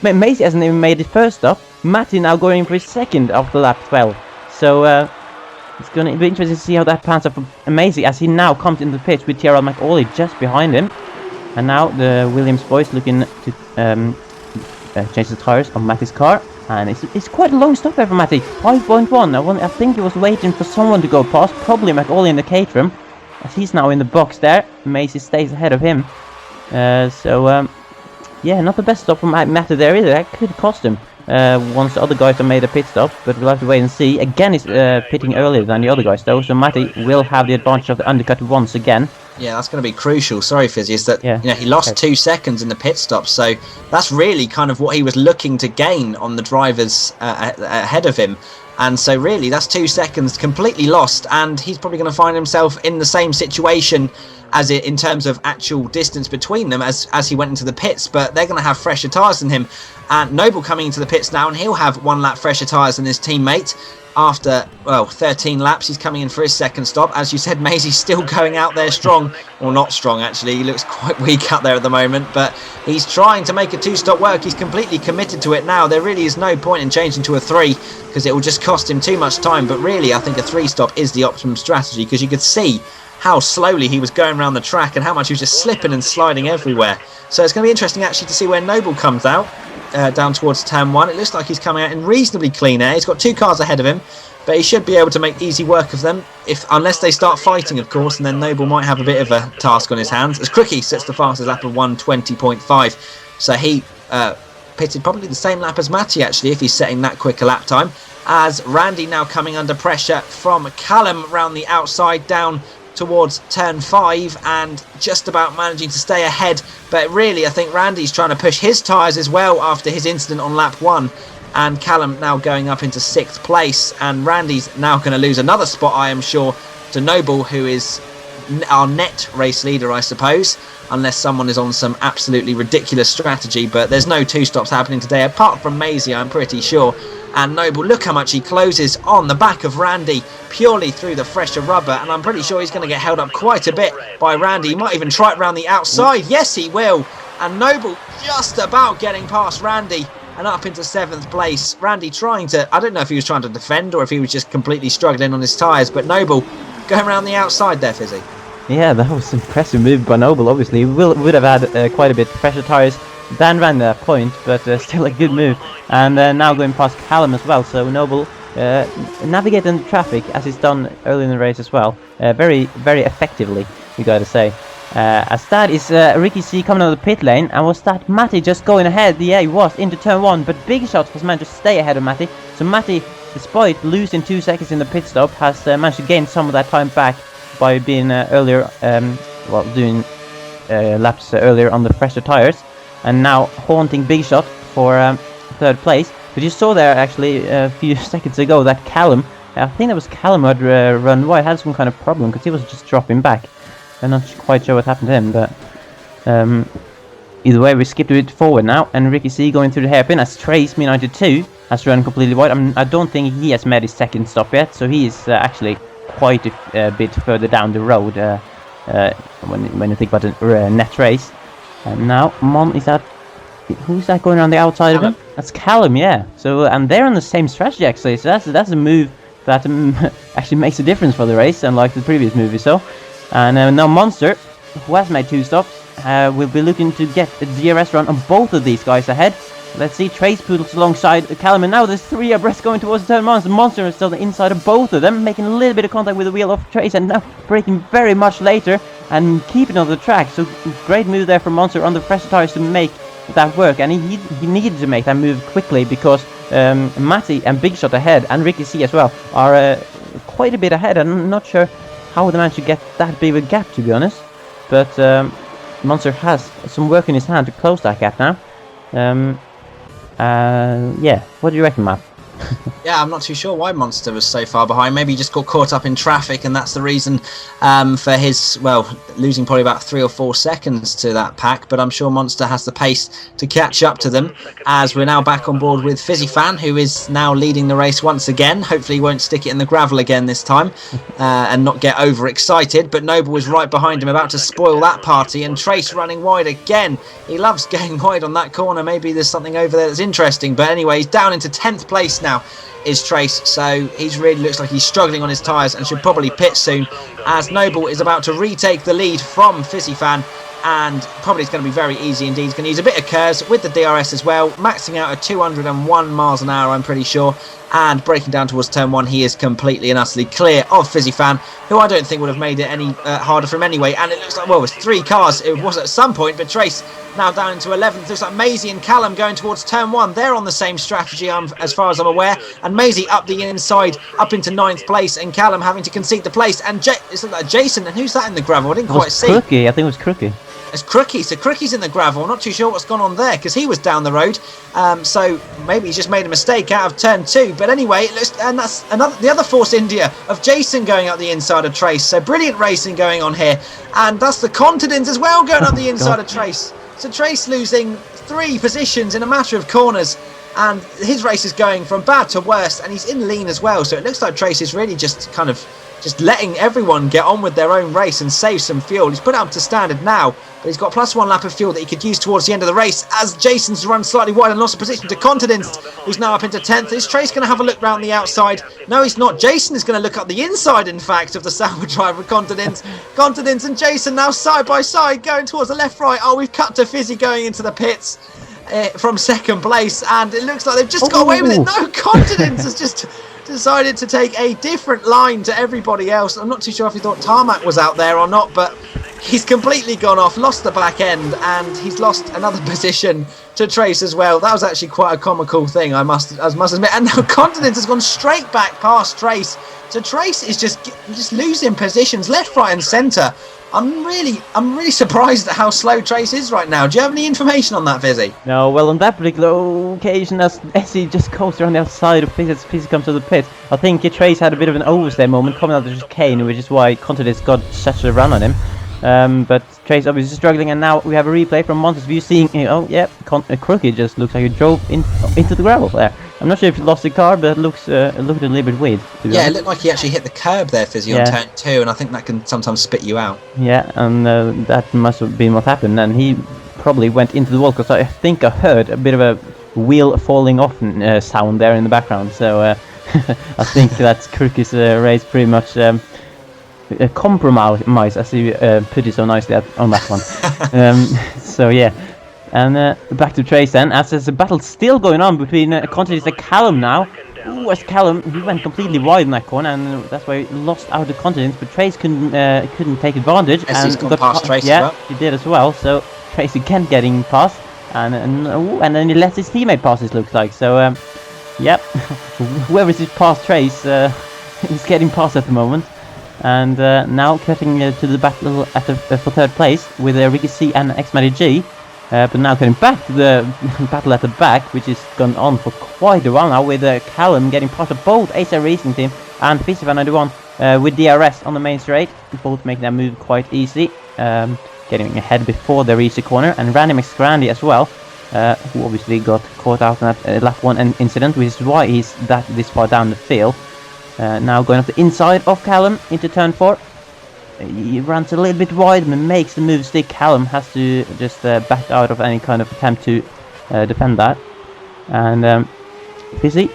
Mazy hasn't even made his first stop. Matty now going for his 2nd after lap 12. So it's going to be interesting to see how that pans out for Mazy as he now comes into the pitch with TRL McAuley just behind him. And now the Williams boys looking to change the tires on Matty's car. And it's quite a long stop there for Matty. 5.1. I think he was waiting for someone to go past, probably McAuley in the Caterham, as he's now in the box there. Mazy stays ahead of him. Yeah, not the best stop for Matty there either. That could cost him once the other guys have made a pit stop, but we'll have to wait and see. Again, he's pitting earlier than the other guys though, so Matty will have the advantage of the undercut once again. Yeah, that's going to be crucial. Sorry, Fizzy, is that he lost 2 seconds in the pit stop, so that's really kind of what he was looking to gain on the drivers ahead of him. And so really, that's 2 seconds completely lost, and he's probably going to find himself in the same situation as in terms of actual distance between them as he went into the pits, but they're going to have fresher tyres than him. And Noble coming into the pits now, and he'll have 1 lap fresher tyres than his teammate. After, 13 laps, he's coming in for his 2nd stop. As you said, Mazy's still going out there strong. Well, not strong, actually. He looks quite weak out there at the moment, but he's trying to make a 2-stop work. He's completely committed to it now. There really is no point in changing to a 3 because it will just cost him too much time. But really, I think a 3-stop is the optimum strategy because you could see how slowly he was going around the track and how much he was just slipping and sliding everywhere. So it's going to be interesting actually to see where Noble comes out down towards turn 1. It looks like he's coming out in reasonably clean air. He's got 2 cars ahead of him, but he should be able to make easy work of them, unless they start fighting, of course, and then Noble might have a bit of a task on his hands. As RickeeyC sets the fastest lap of 1:20.5, so he pitted probably the same lap as Matty actually if he's setting that quicker lap time. As Randy now coming under pressure from Callum round the outside down towards turn 5 and just about managing to stay ahead, but really I think Randy's trying to push his tyres as well after his incident on lap 1, and Callum now going up into 6th place, and Randy's now going to lose another spot, I am sure, to Noble, who is our net race leader, I suppose, unless someone is on some absolutely ridiculous strategy. But there's no 2-stops happening today apart from Mazy, I'm pretty sure. And Noble, look how much he closes on the back of Randy purely through the fresher rubber, and I'm pretty sure he's going to get held up quite a bit by Randy. He might even try it round the outside. Yes, he will. And Noble just about getting past Randy and up into 7th place. Randy trying to, I don't know if he was trying to defend or if he was just completely struggling on his tyres, but Noble going around the outside there, Fizzy. Yeah, that was an impressive move by Noble, obviously. He would have had quite a bit fresher tyres than Randy at that point, but still a good move. And now going past Callum as well, so Noble navigating the traffic as he's done early in the race as well, very effectively, you gotta say. As that is RickeeyC coming out of the pit lane, and was that Matty just going ahead? Yeah, he was into turn 1, but Big Shot was managed to stay ahead of Matty. So Matty, despite losing 2 seconds in the pit stop, has managed to gain some of that time back by being earlier, doing laps earlier on the fresher tires, and now haunting Big Shot for 3rd place. But you saw there actually a few seconds ago that Callum, I think that was Callum who had run wide, had some kind of problem because he was just dropping back. I'm not quite sure what happened to him, but either way, we skip it forward now, and RickeeyC going through the hairpin as Trace Me92 has run completely wide. I don't think he has made his 2nd stop yet, so he is actually quite a bit further down the road when you think about the net race. And now Mon is at. Who's that going around the outside of him? That's Callum, yeah. So and they're on the same strategy actually. So that's a move that actually makes a difference for the race, unlike the previous move we saw. And now MoNsTeR, who has made 2 stops, will be looking to get a DRS run on both of these guys ahead. Let's see, Trace Poodles alongside Callum, and now there's 3 abreast going towards the turn 1. So MoNsTeR is still on the inside of both of them, making a little bit of contact with the wheel of Trace, and now braking very much later and keeping on the track. So great move there from MoNsTeR on the fresher tires to make that work, and he needed to make that move quickly because Matty and Big Shot ahead, and RickeeyC as well, are quite a bit ahead. I'm not sure how they managed to get that big of a gap, to be honest, but MoNsTeR has some work in his hand to close that gap now. Yeah, what do you reckon, Matt? Yeah, I'm not too sure why MoNsTeR was so far behind. Maybe he just got caught up in traffic, and that's the reason for his, losing probably about 3 or 4 seconds to that pack. But I'm sure MoNsTeR has the pace to catch up to them, as we're now back on board with Fisi Fan, who is now leading the race once again. Hopefully he won't stick it in the gravel again this time and not get overexcited. But Noble is right behind him, about to spoil that party, and Trace running wide again. He loves going wide on that corner. Maybe there's something over there that's interesting. But anyway, he's down into 10th place now, is Trace, so he's really looks like he's struggling on his tyres and should probably pit soon, as Noble is about to retake the lead from Fisi Fan, and probably it's going to be very easy indeed. He's going to use a bit of curves with the DRS as well, maxing out at 201 miles an hour, I'm pretty sure, and breaking down towards turn 1. He is completely and utterly clear of Fisi Fan, who I don't think would have made it any harder for him anyway. And it looks like, well, it's 3 cars, it was at some point, but Trace now down into 11th. Looks like Mazy and Callum going towards turn 1. They're on the same strategy, as far as I'm aware, and Mazy up the inside, up into 9th place, and Callum having to concede the place. And it's like Jason, and who's that in the gravel? I didn't quite see. Crookie, I think it was Crookie. It's Crookie, so Crookie's in the gravel. I'm not too sure what's gone on there, because he was down the road, so maybe he's just made a mistake out of turn 2. But anyway, it looks, and that's the other Force India of Jason going up the inside of Trace. So brilliant racing going on here, and that's the Continent as well going up the inside of Trace. So Trace losing 3 positions in a matter of corners, and his race is going from bad to worse, and he's in lean as well. So it looks like Trace is really just kind of just letting everyone get on with their own race and save some fuel. He's put it up to standard now, but he's got +1 lap of fuel that he could use towards the end of the race, as Jason's run slightly wide and lost a position to Continent, who's now up into 10th. Is Trace going to have a look round the outside? No, he's not. Jason is going to look up the inside, in fact, of the Sauber driver, Continent. Continent and Jason now side by side going towards the left-right. Oh, we've cut to Fizzy going into the pits from 2nd place, and it looks like they've just got away with it. No, Continent has just decided to take a different line to everybody else. I'm not too sure if he thought Tarmac was out there or not, but he's completely gone off, lost the back end, and he's lost another position to Trace as well. That was actually quite a comical thing, I must admit. And now Continent has gone straight back past Trace. So Trace is just losing positions left, right, and centre. I'm really surprised at how slow Trace is right now. Do you have any information on that, Fizzy? No, well, on that particular occasion, as Essie just goes around the outside of Fizzy as Fizzy comes to the pit, I think Trace had a bit of an overstay moment coming out of the chicane, which is why Continent's got such a run on him. But Trace obviously struggling, and now we have a replay from MoNsTER's view, seeing, oh yeah, Crookie just looks like he drove into the gravel there. I'm not sure if he lost the car, but it looked a little bit weird. Yeah, it looked like he actually hit the curb there, Fizzy, on turn 2, and I think that can sometimes spit you out. Yeah, and that must have been what happened, and he probably went into the wall, because I think I heard a bit of a wheel falling off sound there in the background, so I think that's Crookie's race pretty much compromise, as he put it so nicely on that one. So yeah. And back to Trace then, as there's a battle still going on between Continent and Callum now. Ooh, as Callum, he went completely wide in that corner, and that's why he lost out the confidence. But Trace couldn't take advantage. He's And gone past Trace as well. he did as well. So Trace again getting past, and then he lets his teammate pass. It looks like so. Yep, whoever is past Trace is getting past at the moment. And now cutting to the battle for third place with RickeeyC and xMattyG. But now getting back to the battle at the back, which has gone on for quite a while now, with Callum getting past both ACR Racing Team and Fisi 91 with DRS on the main straight, both making that move quite easy, getting ahead before they reach the corner, and Randy McScrandy as well, who obviously got caught out in that lap 1 incident, which is why he's this far down the field. Now going up the inside of Callum into turn 4. He runs a little bit wide and makes the move stick. Callum has to just back out of any kind of attempt to defend that. And Fisi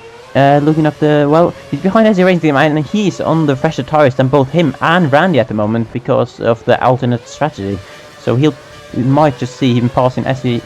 looking up the... Well, he's behind SE Racing Team, and he's on the fresher tires than both him and Randy at the moment because of the alternate strategy. So we might just see him passing SE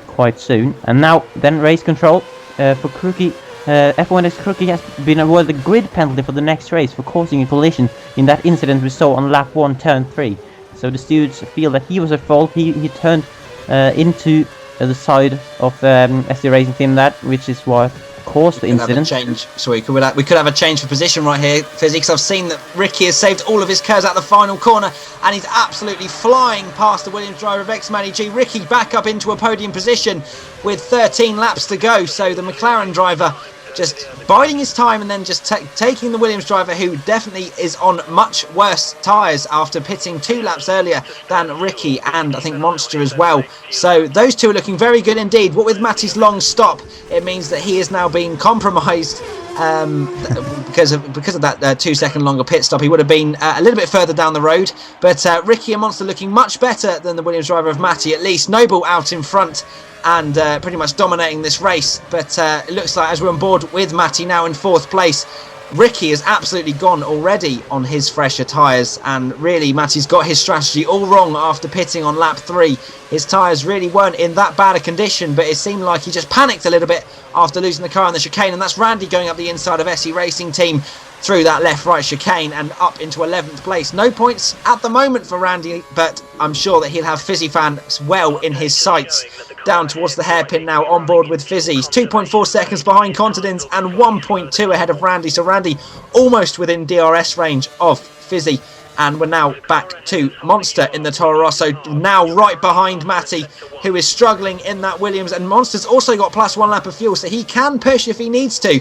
quite soon. And now then race control for Crookie. F1's Crookie has been awarded a grid penalty for the next race for causing a collision in that incident we saw on lap 1 turn 3. So the stewards feel that he was at fault. He turned into the side of SE Racing Team, which is what caused the incident. We could have a change for position right here, Fizzy, because I've seen that Ricky has saved all of his curves out the final corner, and he's absolutely flying past the Williams driver of xMattyG. Ricky back up into a podium position with 13 laps to go, so the McLaren driver just biding his time and then just taking the Williams driver, who definitely is on much worse tyres after pitting 2 laps earlier than Ricky and I think MoNsTeR as well. So those two are looking very good indeed. What with Matty's long stop, it means that he is now being compromised because of that 2-second longer pit stop. He would have been a little bit further down the road, but Ricky and MoNsTeR looking much better than the Williams driver of Matty, at least. Noble out in front and pretty much dominating this race, but it looks like as we're on board with Matty now in 4th place, Ricky has absolutely gone already on his fresher tyres, and really Matty's got his strategy all wrong after pitting on lap 3. His tyres really weren't in that bad a condition, but it seemed like he just panicked a little bit after losing the car on the chicane, and that's Randy going up the inside of SE Racing Team through that left-right chicane and up into 11th place. No points at the moment for Randy, but I'm sure that he'll have Fizzy fans well in his sights. Down towards the hairpin now, on board with Fizzy. He's 2.4 seconds behind Continents and 1.2 ahead of Randy. So Randy almost within DRS range of Fizzy. And we're now back to MoNsTeR in the Toro Rosso, now right behind Matty, who is struggling in that Williams. And MoNsTER's also got +1 lap of fuel, so he can push if he needs to.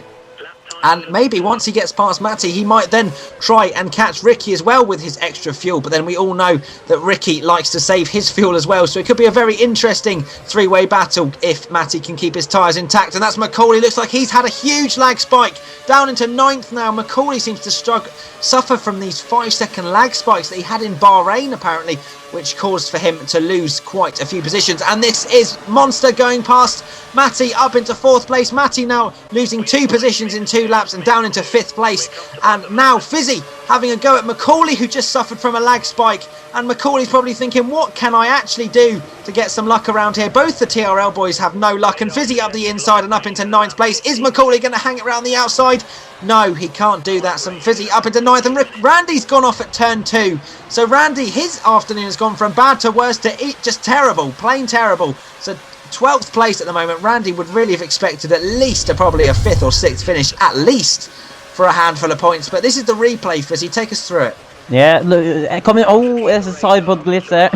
And maybe once he gets past Matty, he might then try and catch Ricky as well with his extra fuel. But then we all know that Ricky likes to save his fuel as well. So it could be a very interesting 3-way battle if Matty can keep his tyres intact. And that's Qualy. Looks like he's had a huge lag spike. Down into 9th now. Qualy seems to suffer from these 5-second lag spikes that he had in Bahrain, apparently, which caused for him to lose quite a few positions. And this is MoNsTER going past Matty up into 4th place. Matty now losing 2 positions in 2 laps and down into 5th place. And now Fizzy having a go at Qualy, who just suffered from a lag spike. And Qualy's probably thinking, what can I actually do to get some luck around here? Both the TRL boys have no luck, and Fizzy up the inside and up into 9th place. Is Qualy going to hang it around the outside? No, he can't do that. So Fizzy up into 9th, and Randy's gone off at turn 2. So Randy, his afternoon has gone from bad to worse to just terrible, plain terrible. So 12th place at the moment. Randy would really have expected at least probably a 5th or 6th finish, at least, for a handful of points. But this is the replay, Fizzy. Take us through it. Yeah, look, coming. Oh, there's a sideboard glitch there.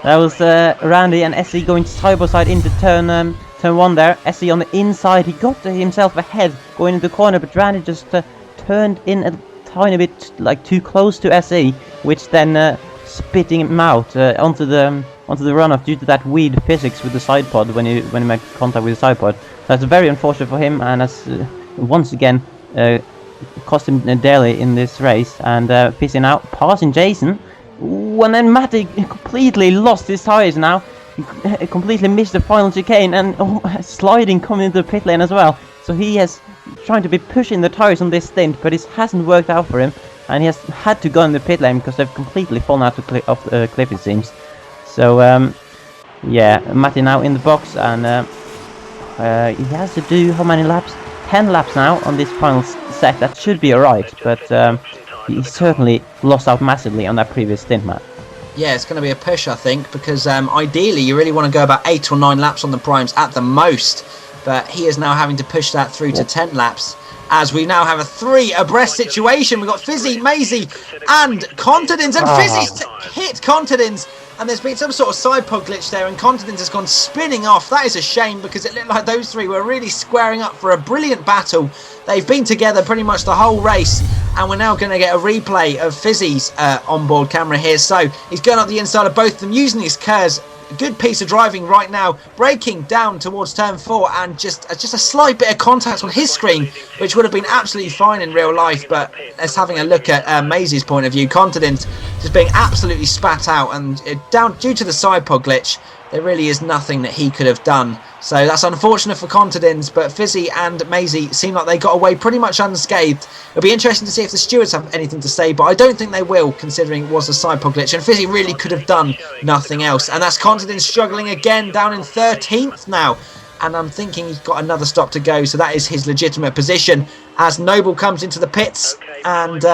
That was Randy and SE going side by side into turn 1 there. SE on the inside. He got himself ahead going into the corner, but Randy just turned in a tiny bit, like too close to SE, which then spitting him out onto the runoff due to that weird physics with the side pod when he made contact with the side pod. That's very unfortunate for him, and has once again cost him dearly in this race. And Fisi now passing Jason. Ooh, and then Matty completely lost his tyres now. He completely missed the final chicane, and sliding coming into the pit lane as well. So he has trying to be pushing the tyres on this stint, but it hasn't worked out for him, and he has had to go in the pit lane because they've completely fallen out off the cliff, it seems. So yeah, Matty now in the box, and he has to do how many laps? 10 laps now on this final set. That should be alright, but he certainly lost out massively on that previous stint, Matt. Yeah, it's going to be a push, I think, because ideally you really want to go about 8 or 9 laps on the primes at the most, but he is now having to push that through to 10 laps, as we now have a 3 abreast situation. We've got Fisi, Mazy and Contadins, and Fisi's hit Contadins, and there's been some sort of side pod glitch there, and Contadins has gone spinning off. That is a shame, because it looked like those 3 were really squaring up for a brilliant battle. They've been together pretty much the whole race, and we're now going to get a replay of Fisi's onboard camera here. So he's going up the inside of both of them, using his curves. A good piece of driving right now, braking down towards turn 4, and just a slight bit of contact on his screen, which would have been absolutely fine in real life. But let's having a look at Mazy's point of view. Contadins just being absolutely spat out, and down due to the side pod glitch, there really is nothing that he could have done. So that's unfortunate for Contadins, but Fisi and Mazy seem like they got away pretty much unscathed. It'll be interesting to see if the stewards have anything to say, but I don't think they will, considering it was a side pod glitch, and Fisi really could have done nothing else. And that's Contadins struggling again, down in 13th now. And I'm thinking he's got another stop to go, so that is his legitimate position as Noble comes into the pits, and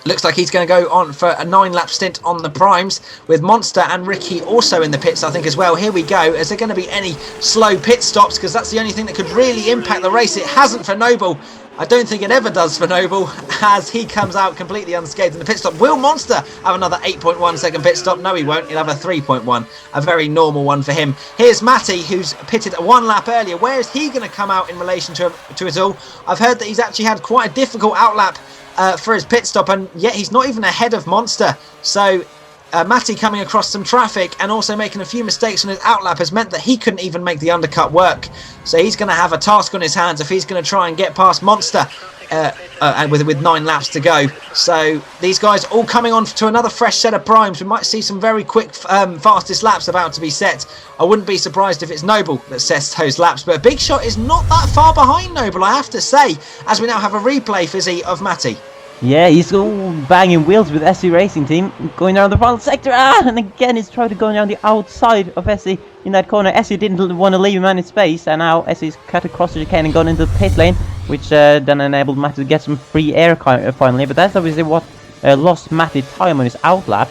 looks like he's going to go on for a 9-lap stint on the primes, with MoNsTeR and RickeeyC also in the pits, I think, as well. Here we go. Is there going to be any slow pit stops? Because that's the only thing that could really impact the race. It hasn't for Noble. I don't think it ever does for Noble, as he comes out completely unscathed in the pit stop. Will MoNsTER have another 8.1 second pit stop? No, he won't. He'll have a 3.1, a very normal one for him. Here's Matty, who's pitted 1 lap earlier. Where is he going to come out in relation to it all? I've heard that he's actually had quite a difficult outlap for his pit stop, and yet he's not even ahead of MoNsTER. So Matty coming across some traffic and also making a few mistakes on his outlap has meant that he couldn't even make the undercut work. So he's going to have a task on his hands if he's going to try and get past MoNsTER with 9 laps to go. So these guys all coming on to another fresh set of primes. We might see some very quick fastest laps about to be set. I wouldn't be surprised if it's Noble that sets those laps, but Big Shot is not that far behind Noble, I have to say, as we now have a replay, Fisi, of Matty. Yeah, he's all banging wheels with SC Racing Team, going around the final sector, and again he's trying to go around the outside of SC in that corner. SC didn't want to leave him any space, and now SC's cut across the chicane and gone into the pit lane, which then enabled Matty to get some free air finally, but that's obviously what lost Matty time on his outlap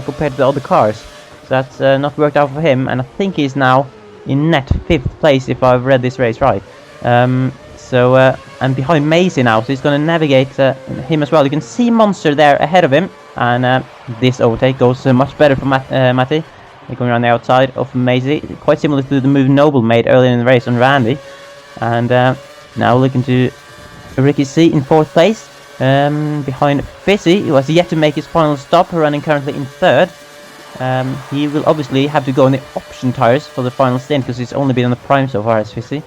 compared to the other cars. So that's not worked out for him, and I think he's now in net 5th place if I've read this race right. And behind Mazy now, so he's going to navigate him as well. You can see MoNsTER there ahead of him, and this overtake goes much better for Matty. Going around the outside of Mazy, quite similar to the move Noble made earlier in the race on Randy. And now looking to RickeeyC in 4th place, behind Fisi, who has yet to make his final stop, running currently in 3rd. He will obviously have to go on the option tyres for the final stint, because he's only been on the prime so far as Fisi.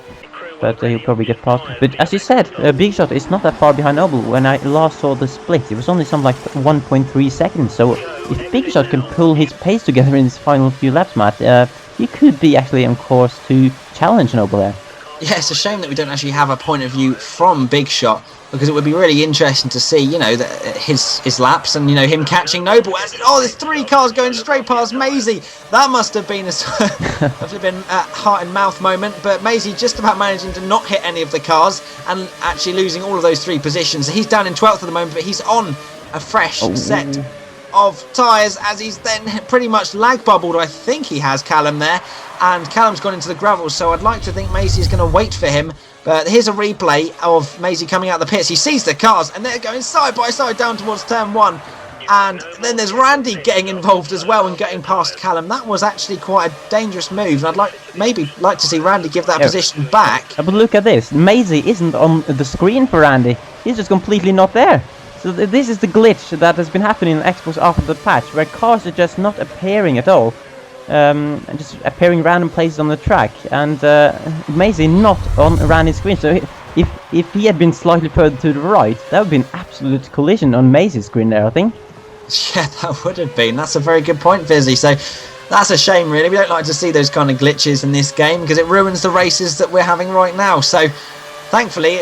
But he'll probably get past. But as you said, Big Shot is not that far behind Noble. When I last saw the split, it was only something like 1.3 seconds. So if Big Shot can pull his pace together in his final few laps, Matt, he could be actually on course to challenge Noble there. Yeah, it's a shame that we don't actually have a point of view from Big Shot, because it would be really interesting to see, you know, his laps and, you know, him catching Noble. There's 3 cars going straight past Mazy. That must have been a heart and mouth moment, but Mazy just about managing to not hit any of the cars and actually losing all of those 3 positions. He's down in 12th at the moment, but he's on a fresh set of tyres, as he's then pretty much lag bubbled. I think he has Callum there, and Callum's gone into the gravel, so I'd like to think Mazy is going to wait for him. But here's a replay of Mazy coming out of the pits. He sees the cars, and they're going side by side down towards turn 1. And then there's Randy getting involved as well and getting past Callum. That was actually quite a dangerous move, and I'd maybe like to see Randy give that position back. But look at this. Mazy isn't on the screen for Randy. He's just completely not there. So this is the glitch that has been happening in Xbox after the patch, where cars are just not appearing at all. And just appearing random places on the track, and Mazy not on Randy's screen. So if he had been slightly further to the right, that would be an absolute collision on Mazy's screen there, I think. Yeah, that would have been. That's a very good point, Fisi. So that's a shame, really. We don't like to see those kind of glitches in this game, because it ruins the races that we're having right now. So thankfully,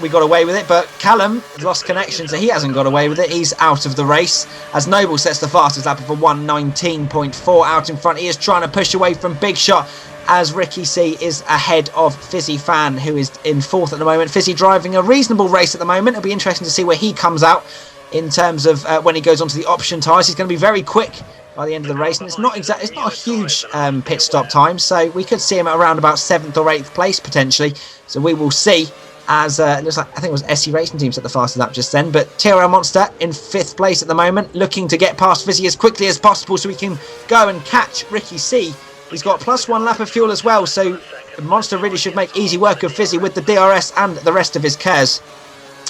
we got away with it, but Callum lost connection, so he hasn't got away with it. He's out of the race, as Noble sets the fastest lap of a 1:19.4 out in front. He is trying to push away from Big Shot, as RickeeyC is ahead of Fisi Fan, who is in 4th at the moment. Fisi driving a reasonable race at the moment. It'll be interesting to see where he comes out in terms of when he goes onto the option tyres. He's going to be very quick by the end of the race, and it's not a huge pit stop time, so we could see him at around about 7th or 8th place potentially. So we will see. As it looks like, I think it was SC Racing Team set the fastest lap just then, but TRL MoNsTeR in 5th place at the moment, looking to get past Fisi as quickly as possible so we can go and catch RickeeyC. He's got +1 lap of fuel as well, so MoNsTeR really should make easy work of Fisi with the DRS and the rest of his cars.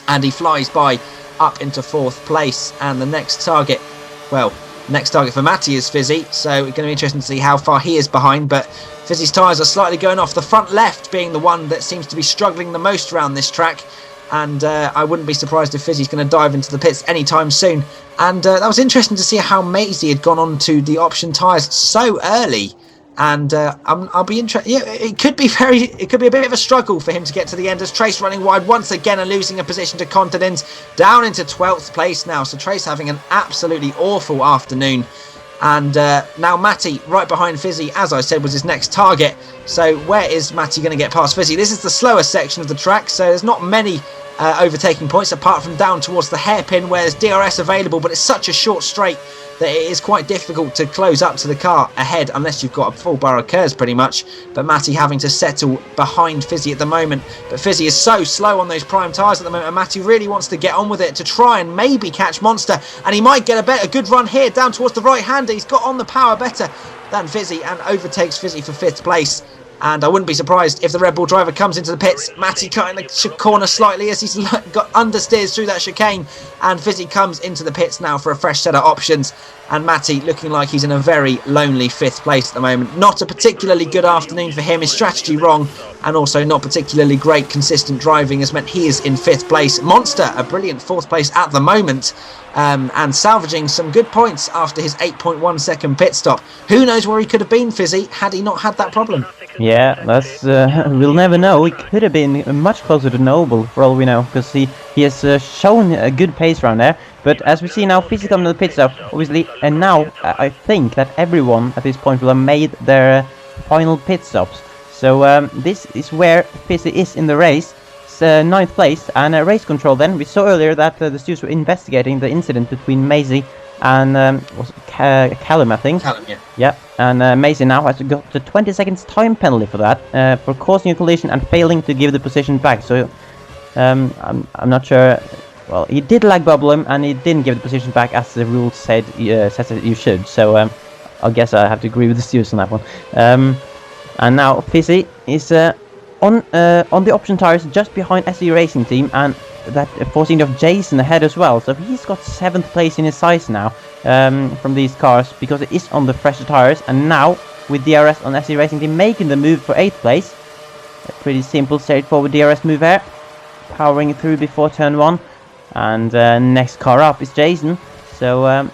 And he flies by up into 4th place, and the next target, well, next target for Matty is Fisi, so it's going to be interesting to see how far he is behind, but Fisi's tyres are slightly going off, the front left being the one that seems to be struggling the most around this track, and I wouldn't be surprised if Fisi's going to dive into the pits anytime soon. And that was interesting to see how Mazy had gone on to the option tyres so early, and I'll be interested. Yeah, it could be a bit of a struggle for him to get to the end, as Trace running wide once again and losing a position to Commentated, down into 12th place now. So Trace having an absolutely awful afternoon. And now Matty right behind Fisi, as I said, was his next target. So where is Matty going to get past Fisi? This is the slower section of the track, so there's not many overtaking points apart from down towards the hairpin where there's DRS available, but it's such a short straight that it is quite difficult to close up to the car ahead unless you've got a full bar of curves pretty much. But Matty having to settle behind Fisi at the moment. But Fisi is so slow on those prime tyres at the moment, and Matty really wants to get on with it to try and maybe catch MoNsTeR, and he might get a good run here down towards the right hander. He's got on the power better than Fisi and overtakes Fisi for 5th place. And I wouldn't be surprised if the Red Bull driver comes into the pits. Matty cutting the corner slightly as he's got understeers through that chicane. And Fisi comes into the pits now for a fresh set of options. And Matty looking like he's in a very lonely 5th place at the moment. Not a particularly good afternoon for him. His strategy wrong. And also not particularly great consistent driving has meant he is in 5th place. MoNsTeR, a brilliant 4th place at the moment. And salvaging some good points after his 8.1 second pit stop. Who knows where he could have been, Fisi, had he not had that problem? Yeah, that's we'll never know. He could have been much closer to Noble for all we know, because he has shown a good pace around there. But as we see now, Fisi coming to the pit stop, obviously, and now I think that everyone at this point will have made their final pit stops. So this is where Fisi is in the race. 9th place, and race control then. We saw earlier that the stewards were investigating the incident between Mazy and Callum, I think. Callum, yeah. Yeah, and Mazy now has got the 20 seconds time penalty for that, for causing a collision and failing to give the position back. So I'm not sure. Well, he did lag bubble him, and he didn't give the position back as the rules says that you should. So I guess I have to agree with the stewards on that one. And now Fisi is on the option tires just behind SC Racing Team, and that forcing of Jason ahead as well. So he's got 7th place in his size now from these cars, because it is on the fresher tires. And now with DRS on SC Racing Team making the move for 8th place, a pretty simple straightforward DRS move here, powering through before turn 1. And next car up is Jason. So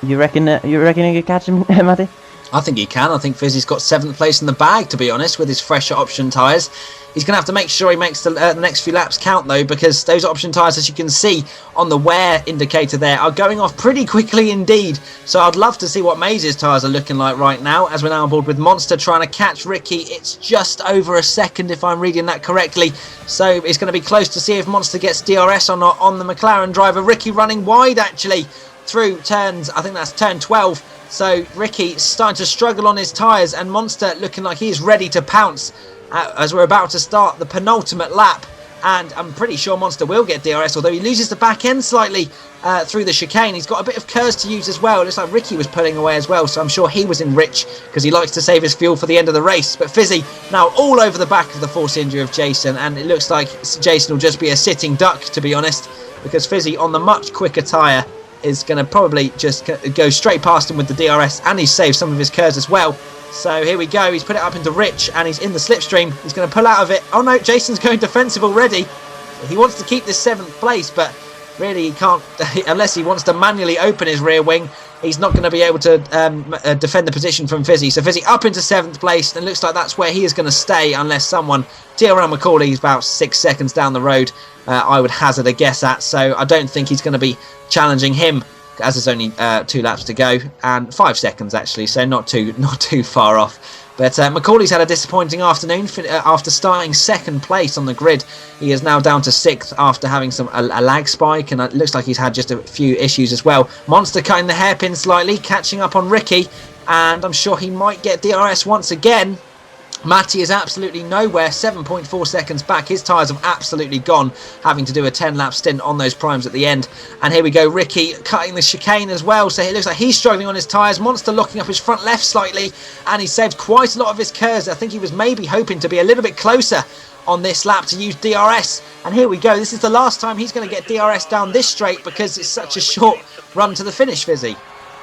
you reckon you can catch him, Matty? I think he can. I think Fisi's got 7th place in the bag, to be honest, with his fresher option tyres. He's going to have to make sure he makes the next few laps count, though, because those option tyres, as you can see on the wear indicator there, are going off pretty quickly indeed. So I'd love to see what Mazy's tyres are looking like right now, as we're now on board with MoNsTeR trying to catch Ricky. It's just over a second, if I'm reading that correctly. So it's going to be close to see if MoNsTeR gets DRS or not on the McLaren driver. Ricky running wide, actually, through turns, I think that's turn 12. So Ricky starting to struggle on his tyres, and MoNsTeR looking like he's ready to pounce as we're about to start the penultimate lap. And I'm pretty sure MoNsTeR will get DRS, although he loses the back end slightly through the chicane. He's got a bit of curves to use as well. It looks like Ricky was pulling away as well, so I'm sure he was in rich because he likes to save his fuel for the end of the race. But Fisi now all over the back of the force injury of Jason, and it looks like Jason will just be a sitting duck, to be honest, because Fisi on the much quicker tyre is going to probably just go straight past him with the DRS, and he's saved some of his curves as well. So here we go, he's put it up into rich, and he's in the slipstream. He's going to pull out of it. Oh no, Jason's going defensive already. He wants to keep this 7th place, but really he can't, unless he wants to manually open his rear wing. He's not going to be able to defend the position from Fisi. So Fisi up into 7th place, and it looks like that's where he is going to stay unless someone, TRL Qualy is about 6 seconds down the road, I would hazard a guess at. So I don't think he's going to be challenging him as there's only 2 laps to go, and 5 seconds actually, so not too far off. But Macaulay's had a disappointing afternoon. After starting 2nd place on the grid, he is now down to 6th after having a lag spike, and it looks like he's had just a few issues as well. MoNsTeR cutting the hairpin slightly, catching up on Ricky, and I'm sure he might get DRS once again. Matty is absolutely nowhere, 7.4 seconds back. His tyres have absolutely gone, having to do a 10-lap stint on those primes at the end. And here we go, Ricky cutting the chicane as well, so it looks like he's struggling on his tyres. MoNsTeR locking up his front left slightly, and he saved quite a lot of his curves. I think he was maybe hoping to be a little bit closer on this lap to use DRS. And here we go, this is the last time he's going to get DRS down this straight because it's such a short run to the finish, Fisi.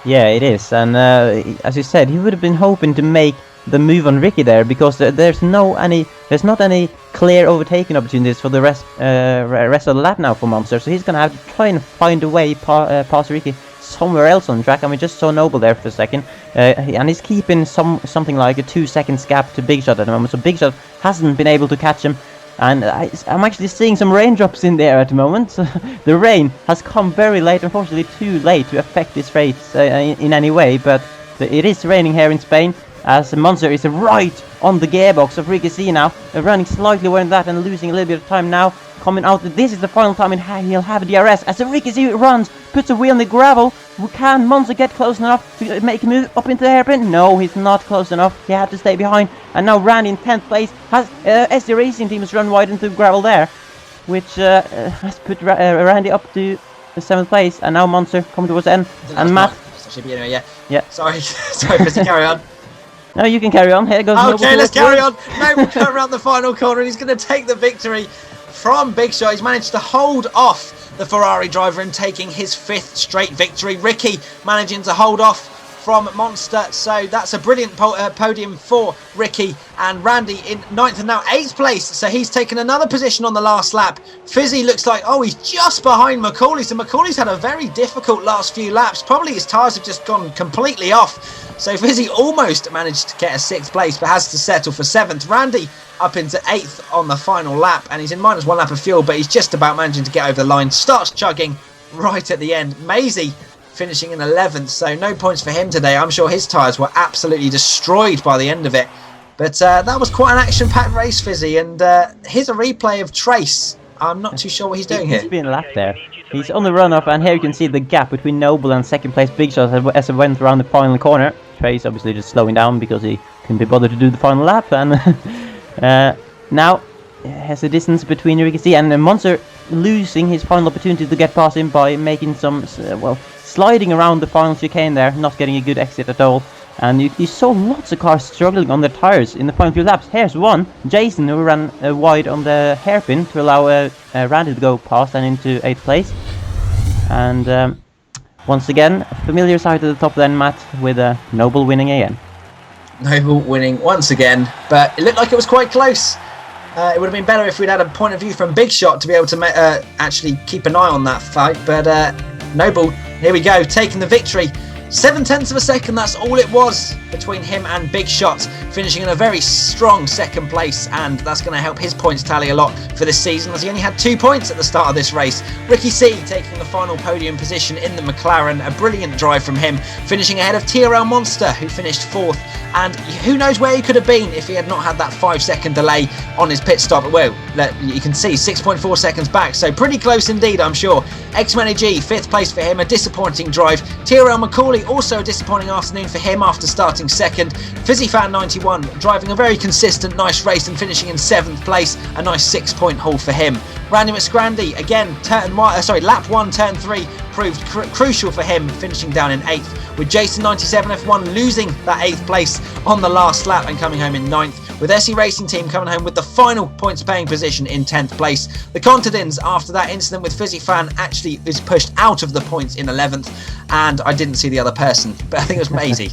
Yeah, it is, and as you said, he would have been hoping to make the move on Ricky there, because there's not any clear overtaking opportunities for the rest of the lap now for MoNsTeR, so he's gonna have to try and find a way past Ricky somewhere else on the track. And we just saw Noble there for a second, and he's keeping something like a 2 seconds gap to Big Shot at the moment, so Big Shot hasn't been able to catch him. And I'm actually seeing some raindrops in the air at the moment. So the rain has come very late, unfortunately too late to affect this race in any way, but it is raining here in Spain, as MoNsTeR is right on the gearbox of RickeeyC now, running slightly away from that and losing a little bit of time now, coming out that this is the final time he'll have a DRS, as RickeeyC runs, puts a wheel on the gravel. Can MoNsTeR get close enough to make a move up into the hairpin? No, he's not close enough, he had to stay behind, and now Randy in 10th place has SD Racing Team has run wide into the gravel there, which has put Randy up to the 7th place, and now MoNsTER coming towards the end, and Matt... Should be anyway, yeah. Sorry, Fisi, carry on. No, you can carry on. Here goes Noble. Okay, let's carry on. Noble coming around the final corner, and he's going to take the victory from Big Shot. He's managed to hold off the Ferrari driver and taking his 5th straight victory. Ricky managing to hold off from MoNsTER, so that's a brilliant podium for Ricky, and Randy in 9th and now 8th place, so he's taken another position on the last lap. Fisi looks like, he's just behind Macaulay, so Macaulay's had a very difficult last few laps. Probably his tyres have just gone completely off, so Fisi almost managed to get a 6th place but has to settle for 7th. Randy up into 8th on the final lap, and he's in -1 lap of fuel, but he's just about managing to get over the line. Starts chugging right at the end. Mazy finishing in 11th, so no points for him today. I'm sure his tyres were absolutely destroyed by the end of it. But that was quite an action-packed race, Fisi, and here's a replay of Trace. I'm not too sure what he's doing here. He's been lapped there. He's on the run-up, and here you can see the gap between Noble and 2nd place Big Shot as it went around the final corner. Trace obviously just slowing down because he couldn't be bothered to do the final lap, and now has a distance between RickeeyC and MoNsTER losing his final opportunity to get past him by making some, sliding around the final chicane there, not getting a good exit at all. And you saw lots of cars struggling on their tyres in the final few laps. Here's one, Jason, who ran wide on the hairpin to allow Randy to go past and into 8th place. And once again, familiar side at the top then, Matt, with Noble winning again. Noble winning once again, but it looked like it was quite close. It would have been better if we'd had a point of view from Big Shot to be able to actually keep an eye on that fight, but Noble, here we go, taking the victory. 0.7 of a second, that's all it was between him and Big Shot, finishing in a very strong 2nd place, and that's going to help his points tally a lot for this season, as he only had 2 points at the start of this race. RickeeyC taking the final podium position in the McLaren, a brilliant drive from him, finishing ahead of TRL MoNsTeR, who finished 4th, and who knows where he could have been if he had not had that 5-second delay on his pit stop. Well, you can see 6.4 seconds back, so pretty close indeed, I'm sure. xMattyG, 5th place for him, a disappointing drive. TRL Macaulay, also a disappointing afternoon for him after starting 2nd. FisiFan91 driving a very consistent, nice race and finishing in 7th place, a nice 6-point haul for him. Randy McScrandy, again, lap 1, turn 3 proved crucial for him, finishing down in 8th, with Jason 97 F1 losing that 8th place on the last lap and coming home in 9th, with SE Racing Team coming home with the final points paying position in 10th place. The Contrubuted, after that incident with FisiFan, actually is pushed out of the points in 11th, and I didn't see the other person, but I think it was Mazy.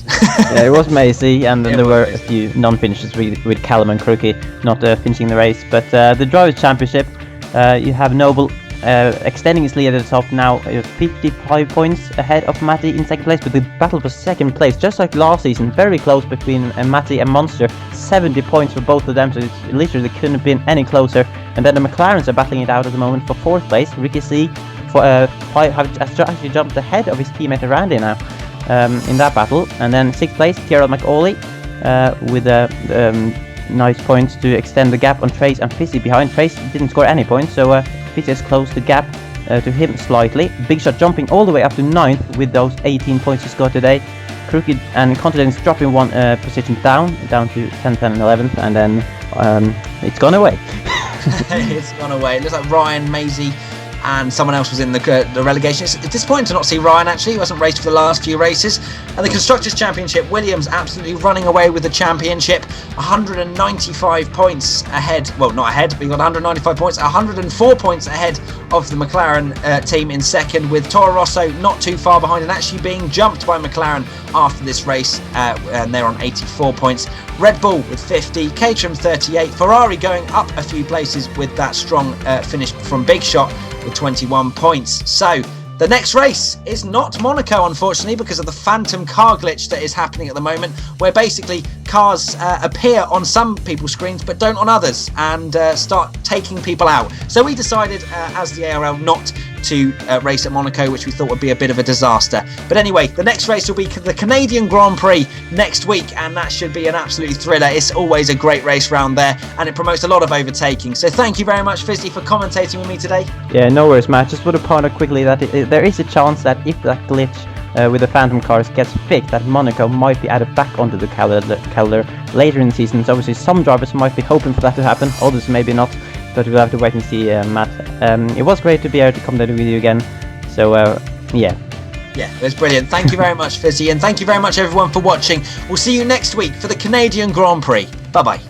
Yeah, it was Mazy, and then there were a few non-finishes with Callum and Crookie not finishing the race. But the Drivers' Championship, you have Noble extending his lead at the top now, 55 points ahead of Matty in 2nd place, but the battle for 2nd place, just like last season, very close between Matty and MoNsTER, 70 points for both of them, so it literally couldn't have been any closer. And then the McLarens are battling it out at the moment for 4th place, RickeeyC has actually jumped ahead of his teammate Randy now in that battle. And then 6th place, TRL MoNsTeR with nice points to extend the gap on Trace and Fisi behind. Trace didn't score any points, so Fisi has closed the gap to him slightly. Big Shot jumping all the way up to 9th with those 18 points he scored today. Crooked and Commentated dropping one position down to 10th and 11th, and then it's gone away. It's gone away. It looks like Ryan, Mazy, and someone else was in the relegation. It's disappointing to not see Ryan, actually. He wasn't raced for the last few races. And the Constructors' Championship, Williams absolutely running away with the championship. 195 points ahead. Well, not ahead, but he got 195 points. 104 points ahead of the McLaren team in second, with Toro Rosso not too far behind and actually being jumped by McLaren after this race. And they're on 84 points. Red Bull with 50, Caterham 38, Ferrari going up a few places with that strong finish from Big Shot with 21 points. So the next race is not Monaco, unfortunately, because of the phantom car glitch that is happening at the moment, where basically cars appear on some people's screens but don't on others, and start taking people out. So we decided as the ARL not to race at Monaco, which we thought would be a bit of a disaster. But anyway, the next race will be the Canadian Grand Prix next week, and that should be an absolute thriller. It's always a great race round there, and it promotes a lot of overtaking. So thank you very much, Fisi, for commentating with me today. Yeah, no worries, Matt. Just want to point out quickly that there is a chance that if that glitch with the Phantom cars gets fixed, that Monaco might be added back onto the calendar later in the season. So obviously some drivers might be hoping for that to happen, others maybe not, but we'll have to wait and see, Matt. It was great to be able to commentate with you again, so yeah. Yeah, it was brilliant. Thank you very much, Fisi, and thank you very much everyone for watching. We'll see you next week for the Canadian Grand Prix. Bye-bye.